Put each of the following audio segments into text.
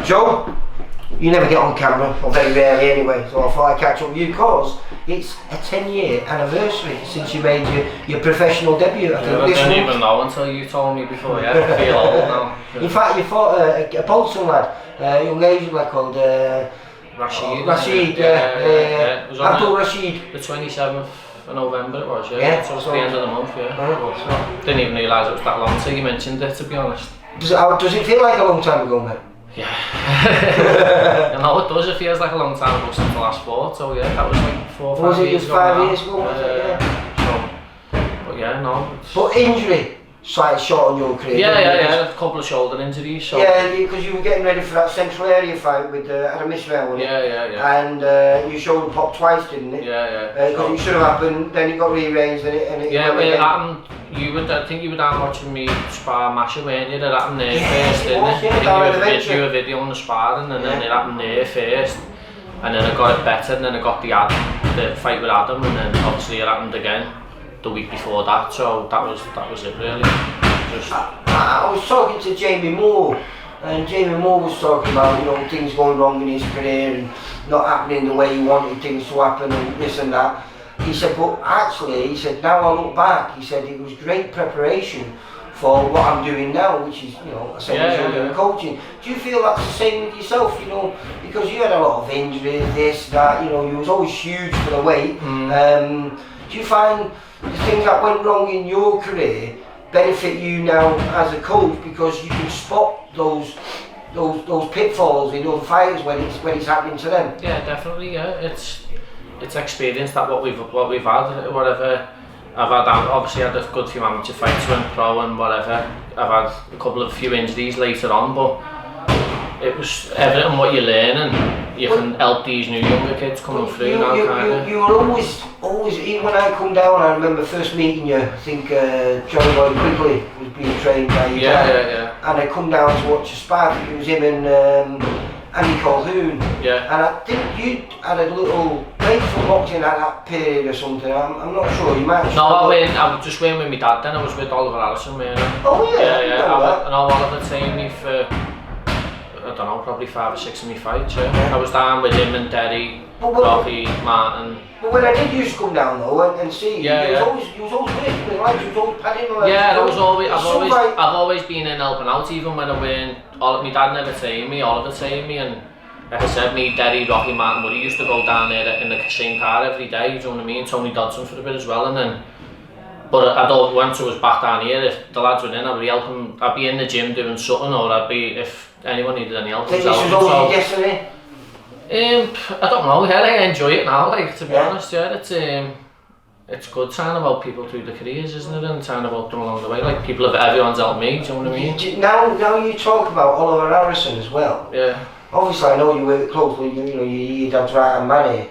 Joe, you never get on camera, or very rarely anyway, so I thought I'd catch up with you because it's a 10-year anniversary since you made your professional debut. I didn't even know until you told me before. Yeah, I feel old now. In fact, you fought a Bolton lad, a young Asian lad called Rashid. It was on Abdul Rashid. The 27th of November it was, yeah. So it was the end of the month, yeah. Didn't even realise it was that long until you mentioned it, to be honest. Does it feel like a long time ago, mate? Yeah. You know, it does. It feels like a long time ago since the last sport, so yeah, that was like 4 or 5 years ago. Was it 5 years ago? Yeah. But yeah, no. But injury slightly short on your career. Yeah, a couple of shoulder injuries. So. Yeah, because you were getting ready for that central area fight with Adam Israel, wasn't it? Yeah. And your shoulder popped twice, didn't it? Yeah. Because it should have happened, then it got rearranged and it yeah, well, it happened. I think you were down watching me spar Masha, weren't you? That happened there first, didn't it? I think you were videoing the sparring and then it happened there first. And then I got it better and then I got the fight with Adam and then obviously it happened again the week before that, so that was it really. I was talking to Jamie Moore and Jamie Moore was talking about, you know, things going wrong in his career and not happening the way he wanted things to happen and this and that. He said, but actually, he said, now I look back, he said it was great preparation for what I'm doing now, which is, you know, essentially doing coaching. Do you feel that's the same with yourself, you know, because you had a lot of injuries, this, that, you know, you was always huge for the weight. Do you find the things that went wrong in your career benefit you now as a coach because you can spot those pitfalls in other fighters when it's happening to them? Yeah, definitely. Yeah, it's experience that what we've had, whatever. Obviously had a good few amateur fights, went pro and whatever. I've had a few injuries later on, but it was evident what you're learning. You can help these new younger kids coming through now, kind of. You were always, even when I come down, I remember first meeting you, I think Johnny Boy Quigley was being trained by you. Yeah. And I come down to watch a spar, I think it was him and Andy Colhoun. Yeah. And I think you had a little break from boxing at that period or something, I'm not sure, you might have. No, I just went with my dad then, I was with Oliver Allison, man. Oh yeah? Yeah. I know Oliver trained me for, I don't know, probably 5 or 6 of my fights, yeah. I was down with him and Derry, Rocky, Martin. But when I did used to come down though and see you, you was always with me, like you was always padding. I've always been in helping out, even when I went, my dad never trained me, Oliver trained me, and like I said, me, Derry, Rocky, Martin, Woody used to go down there in the same car every day, you know what I mean, Tony Dodson for a bit as well, and then, but once I was back down here, if the lads were in, I'd be helping, I'd be in the gym doing something, or I'd be, if anyone needed any help. Think this was always yesterday? I don't know, yeah, I enjoy it now, like, to be honest, yeah, it's good trying about people through the careers, isn't it, and trying about them along the way, like, everyone's helped me, do you know what I mean? Now you talk about Oliver Harrison as well. Yeah. Obviously I know you work closely, you know, your dad's right hand man here,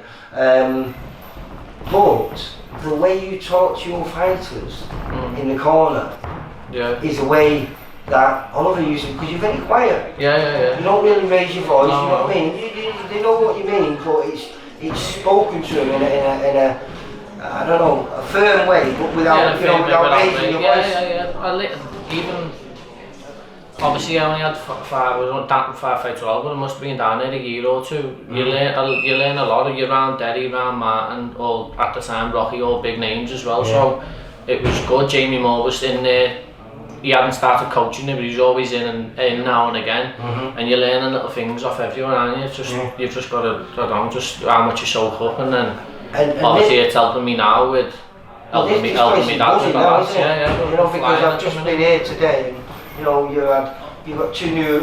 but the way you talk to your fighters in the corner is the way that Oliver uses, because you're very quiet. Yeah. You don't really raise your voice, you know what I mean? They know what you mean, but it's spoken to them in a I don't know, a firm way, but without raising your voice. Yeah. Even obviously I only had 5 fights all, but I must have been down there a year or two. You learn a lot. You're around Derry, around Martin, all at the time Rocky, all big names as well. So it was good. Jamie Moore was in there. He hadn't started coaching him, but he's always in now and again. And you're learning little things off everyone, aren't you? You've just got to, I don't know, just how much you soak up, and then obviously it's helping me now with helping me dad with the lads. You know, because I've just been here today. And, you know, you've got 2 new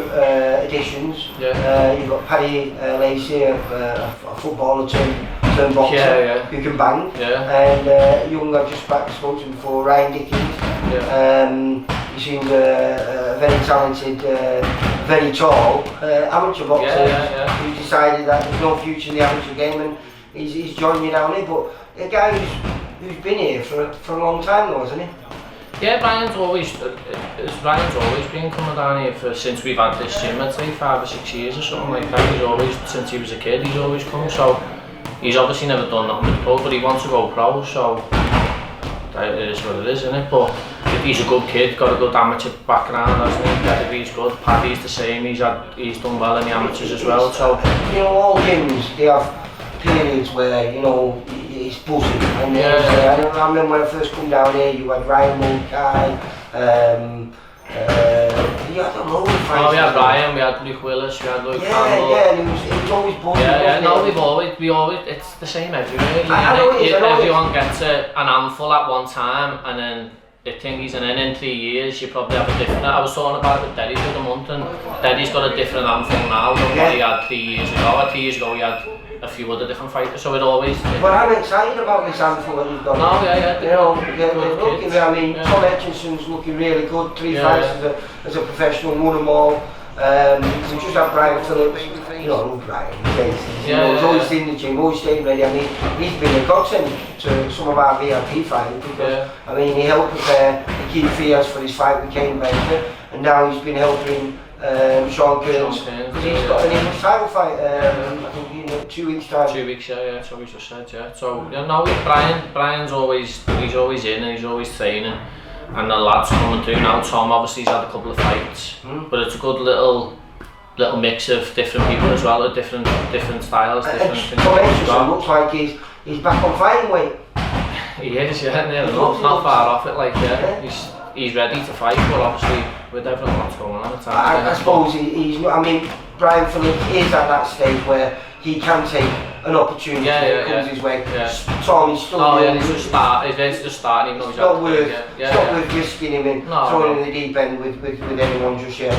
additions. You've got Paddy Lacey, a footballer turned boxer who can bang, and young I've just spoken to before, Ryan Dickens. He seems a very talented, very tall amateur boxer who's decided that there's no future in the amateur game, and he's joined you down here. But a guy who's been here for a long time though, hasn't he? Yeah, Brian's always been coming down here since we've had this gym, I'd say 5 or 6 years or something like that. He's always, since he was a kid, he's always come, so he's obviously never done nothing with pro, but he wants to go pro, so it is what it is, isn't it? But he's a good kid, got a good amateur background, hasn't he? Pedigree's good. Paddy's the same. He's done well in the amateurs as well. So you know, all gyms they have periods where you know it's buzzing. And I remember when I first come down here, you had Ryan Mulcahy. You had a load of fighters. Oh, we had Ryan, we had Luke Willis, we had Luke Campbell. Yeah, and it was always buzzing. Yeah, no, we always, it's the same everywhere. I know it is, everyone gets an handful at one time, and then the thingies, and then in 3 years you probably have a different. I was talking about it with Derry for the month, and Derry's got a different handful now than what he had 3 years ago. 3 years ago he had a few other different fighters, so it always. But I'm excited about this handful that you've got. No, yeah. You know, they're looking. I mean, Tom Etchinson's looking really good. 3 fights as a professional, won them all. We just had Brian Phillips. You know, Brian. He's always in the gym, always staying ready. I mean, he's been a godsend to some of our VIP fighters because I mean, he helped prepare Keith Fias for his fight with Kane Baker, and now he's been helping Sean Kearns because he's got an English title fight. I think in 2 weeks' time. 2 weeks, yeah. So we just said, yeah. So no, Brian's always in and he's always training, and the lads coming through now. Tom obviously he's had a couple of fights, but it's a good little mix of different people as well, different styles, different things. Tom Etchinsson looks like he's back on fighting weight. He is, not far off it, like he's ready to fight, but obviously with everything that's going on, it's hard. I suppose he's not. I mean, Brian Phillips is at that stage where he can take an opportunity that comes his way. Tom is still he's just starting, even though he's not worth risking him and throwing him in the deep end with anyone just yet.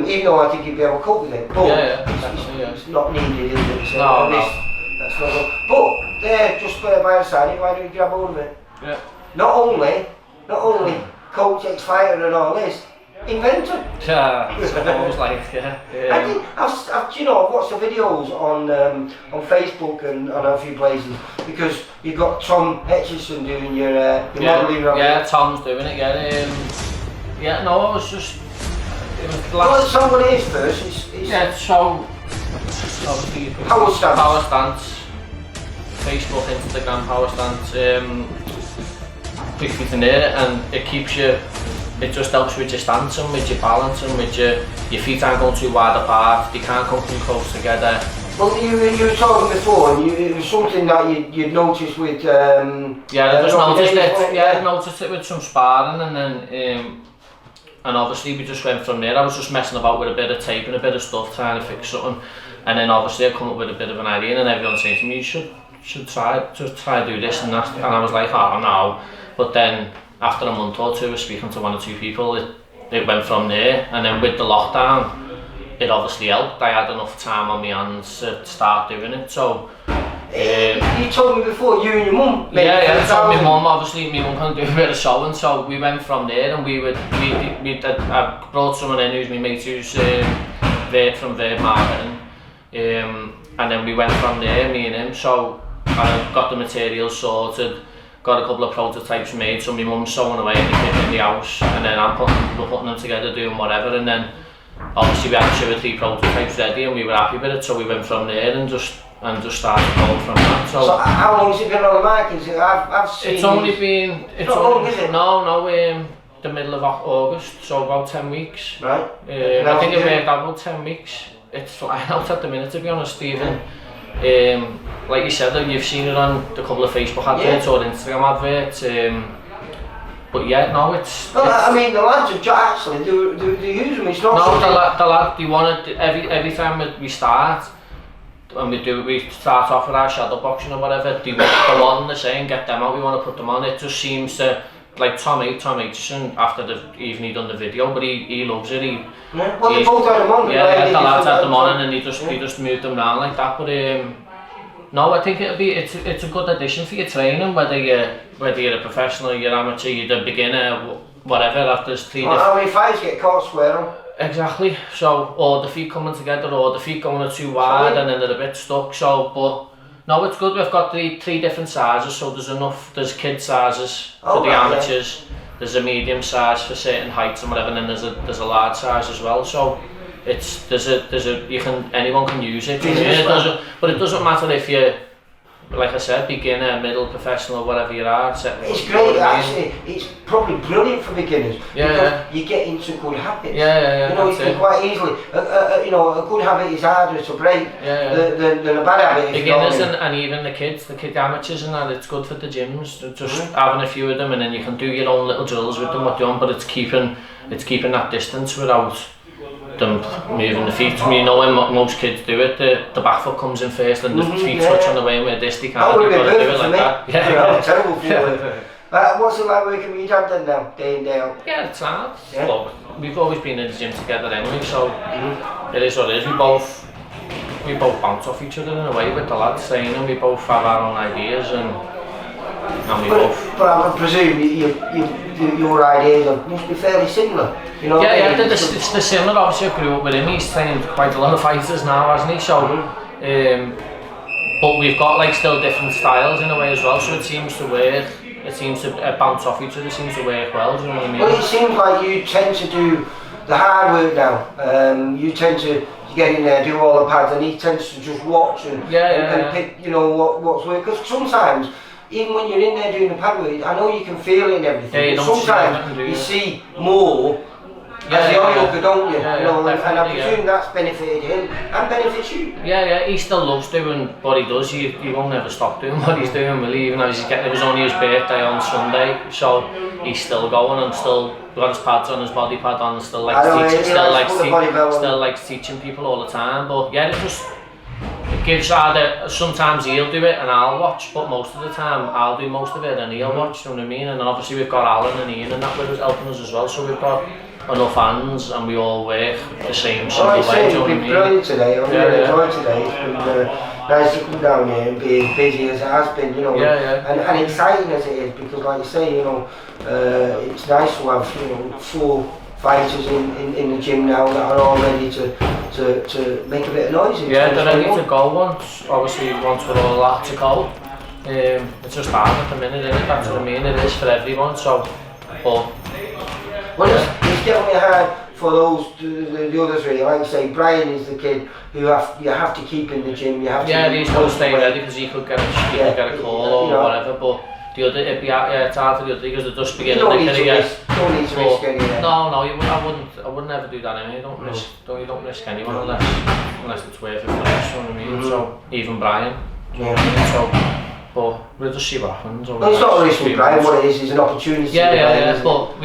Even though I think he'd be able to cope with it, but it's not needed, is it? So that's not good. But there, just by the side, why don't you grab hold of it? Yeah. Not only coach, ex-fighter and all this, inventor. Yeah, it's almost like, I think I've watched the videos on Facebook and on a few places because you've got Tom Etchison doing your modelling. Yeah, Tom's doing it. It was the last. Well, somebody is first. So obviously Powerstance, Facebook, Instagram, Powerstance. Quick feet in there, and it keeps you. It just helps with your stance and with your balance and with your feet aren't going too wide apart. They can't come too close together. Well, you were talking before, and it was something that you'd noticed with. I just noticed it. I noticed it with some sparring, and then and obviously we just went from there. I was just messing about with a bit of tape and a bit of stuff, trying to fix something, and then obviously I come up with a bit of an idea, and everyone saying to me, "You should try to do this and that," and I was like, "Oh no." But then after a month or two of speaking to 1 or 2 people, it went from there, and then with the lockdown it obviously helped. I had enough time on my hands to start doing it. So you told me before you and your mum so my mum obviously couldn't do a bit of sewing, so we went from there, and I brought someone in who's my mate who's from Verb Marketing, and then we went from there, me and him. So I got the materials sorted, got a couple of prototypes made, so my mum's sewing away in the house, and then I'm putting them together, doing whatever, and then obviously we had 2 or 3 prototypes ready, and we were happy with it, so we went from there and just started going from that. So how long has it been on the market? I've seen. It's only been. It's not long, is it? No, the middle of August, so about 10 weeks. Right. I think it worked out about 10 weeks. It's flying out at the minute, to be honest, Stephen. Like you said, you've seen it on a couple of Facebook adverts or Instagram adverts, but it's. Well, I mean, the lads are actually they use them. It's not. No, the lad, they want it every time we start, and we start off with our shadow boxing or whatever. They want the same, get them out. We want to put them on. It just seems to. Like Tom Aitchison, after he done the video, but he loves it. They both had them on. The lads had them on, and he just moved them around like that. But no, I think it's a good addition for your training, whether you're a professional, you're amateur, you're a beginner, whatever. There's 3 different. How many fights get caught square on? Exactly. So, or the feet coming together, or the feet going too wide, and then they're a bit stuck. So, but. No, it's good. We've got 3 different sizes, so there's kid sizes for the amateurs, there's a medium size for certain heights and whatever, and then there's a large size as well. So anyone can use it. But it doesn't matter if like I said, beginner, middle, professional, whatever you are. It's great, actually. It's probably brilliant for beginners because you get into good habits. You know, you can quite easily. You know, a good habit is harder to break than a bad habit. Beginners and even the kids, the amateurs and that, it's good for the gyms. Just having a few of them, and then you can do your own little drills with them, what you want, but it's keeping that distance without them moving the feet. You know, when most kids do it, the back foot comes in first and the feet touch on the way where this they can't. You've got to do it like that. Terrible for you. What's it like working with your dad then now, day in, day out? Yeah, it's hard. Well, we've always been in the gym together anyway, so it is what it is. We both bounce off each other in a way with the lads saying, and we both have our own ideas and we both. But I presume your ideas must be fairly similar. You know, they're similar. Obviously, I grew up with him. He's trained quite a lot of fighters now, hasn't he? So, but we've got like still different styles in a way as well. So it seems to work. It seems to bounce off each other. It seems to work well. Do you know what I mean? Well, it seems like you tend to do the hard work now. You tend to get in there, do all the pads, and he tends to just watch and pick, you know, what's working. Because sometimes, even when you're in there doing the pad work, I know you can feel it and everything. But sometimes you see more. As the onlooker, don't you? You know, and I presume that's benefited him and benefits you. He still loves doing what he does. He won't ever stop doing what he's doing, will he? Even though it was only his birthday on Sunday, so he's still going and still got his pads on, his body pad on, and still likes teaching people all the time. But yeah, it gives either, sometimes he'll do it and I'll watch, but most of the time I'll do most of it and he'll watch, you know what I mean? And then obviously we've got Alan and Ian and that with us helping us as well, so we've got enough hands and we all work the same way. It's been brilliant today. I've really enjoyed today. It's been nice to come down here and be as busy as it has been, you know, and exciting as it is, because like you say, you know, it's nice to have, you know, 4 fighters in the gym now that are all ready to make a bit of noise. They're ready to go once we're all allowed to go. It's just hard at the minute, isn't it? That's what I mean, it is for everyone, so, but... Well, it's definitely hard for those, the other 3, like you say, Brian is the kid who you have to keep in the gym, you have to... he's got to stay ready because he could get a call or whatever, but the other, it's hard for the other because they're just beginning their career. Don't need to risk anything. No, I wouldn't ever do that anyway. You don't risk anyone unless it's worth it for us, you know what I mean? So, even Brian, you know what I mean? So, but we'll just see what happens. Well, it's not a risk with Brian, what it is an opportunity. But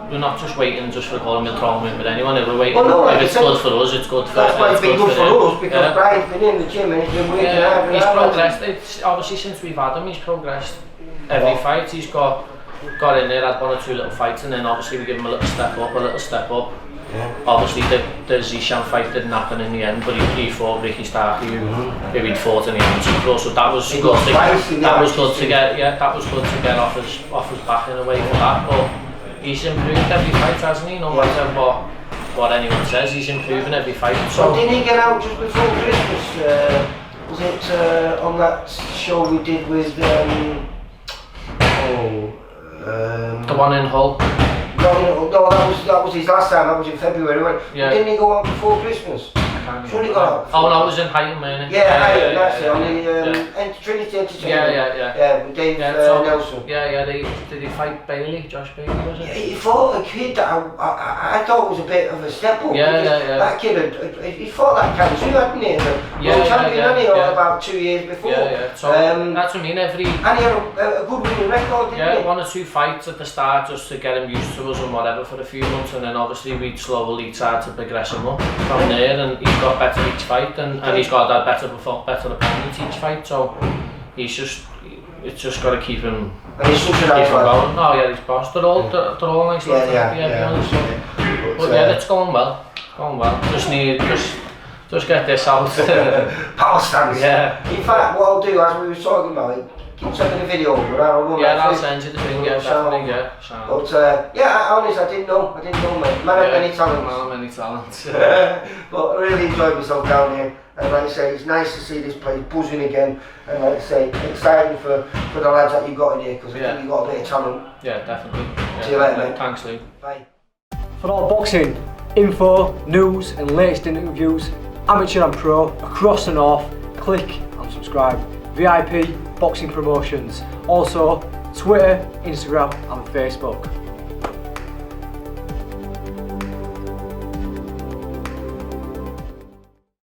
we're not just waiting just for Colin, we'll throw him in with anyone. If we're waiting, if it's good for us, it's good for us. That's why it's been good for us, because Brian's been in the gym and he's been working hard. He's progressed. Obviously, since we've had him, he's progressed every fight. He's got in there, had 1 or 2 little fights, and then obviously we give him a little step up. Obviously, the Zishan fight didn't happen in the end, but he fought Ricky Starkey, who he'd fought in the amateur pro, so that was good to get off his back in a way for that. But he's improved every fight, hasn't he? No matter what anyone says, he's improving every fight. So didn't he get out just before Christmas? Was it on that show we did with the one in Hull? No, that was his last time. That was in February. Didn't he go out before Christmas? Surely got out. Oh no, it was in Highton, man. Highton, that's it. On the Trinity Entertainment. With Dave Nelson. Did he fight Bailey? Josh Bailey, was it? He fought a kid that I thought was a bit of a step up. That kid, he fought that Kansu, hadn't he? World champion, hadn't he? About 2 years before. So that's what I mean. And he had a good winning record, didn't he? 1 or 2 fights at the start just to get him used to us and whatever for a few months, and then obviously we slowly tried to progress him up from there, and he's got better each fight, and he's got that better opponents each fight, so it's just got to keep him, and he's such a nice going. Oh yeah, he's boss. They're all nice. But it's going well. Just get this out. Powerstance. In fact, what I'll do, as we were talking about, keep sending the video over. I'll send you the thing. Definitely. But honestly, I didn't know, mate. Man of many talents. But I really enjoyed myself down here. And like I say, it's nice to see this place buzzing again. And like I say, exciting for the lads that you've got in here, because I think you've got a bit of talent. Yeah, definitely. See you later, mate. Thanks, Lee. Bye. For all boxing info, news and latest interviews, amateur and pro, across the north, click and subscribe. VIP Boxing Promotions. Also Twitter, Instagram and Facebook.